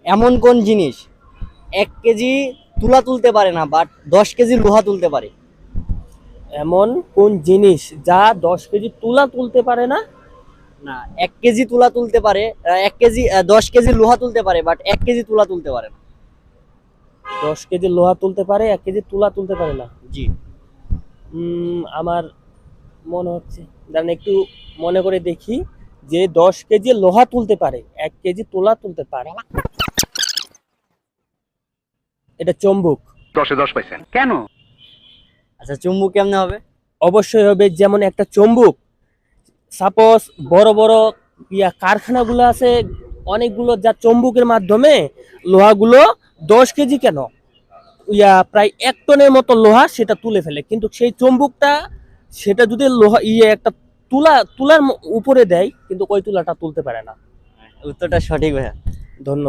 এমন কোন জিনিস 1 কেজি তুলা তুলতে পারে না বাট 10 কেজি লোহা তুলতে পারে? এমন কোন জিনিস যা 10 কেজি তুলা তুলতে পারে না? না, 1 কেজি তুলা তুলতে পারে, 1 কেজি 10 কেজি লোহা তুলতে পারে বাট 1 কেজি তুলা তুলতে পারে না। 10 কেজি লোহা তুলতে পারে, 1 কেজি তুলা তুলতে পারে না। জি। আমার মনে হচ্ছে, দাঁড়ান একটু মনে করে দেখি, যে 10 কেজি লোহা তুলতে পারে, 1 কেজি তুলা তুলতে পারে। এটা চুম্বক। 10-এ 10 পাইছেন কেন? আচ্ছা, চুম্বক কেমনে হবে? অবশ্যই হবে, যেমন একটা চুম্বক, সাপোজ বড় বড় কারখানাগুলো আছে অনেকগুলো, যা চুম্বকের মাধ্যমে লোহাগুলো 10 কেজি কেন, প্রায় 1 টনের মতো লোহা সেটা তুলে ফেলে, কিন্তু সেই চুম্বকটা, সেটা যদি লোহা একটা তুলার উপরে দেয়, কিন্তু ওই তুলাটা তুলতে পারে না। উত্তরটা সঠিক ভাইয়া। ধন্যবাদ।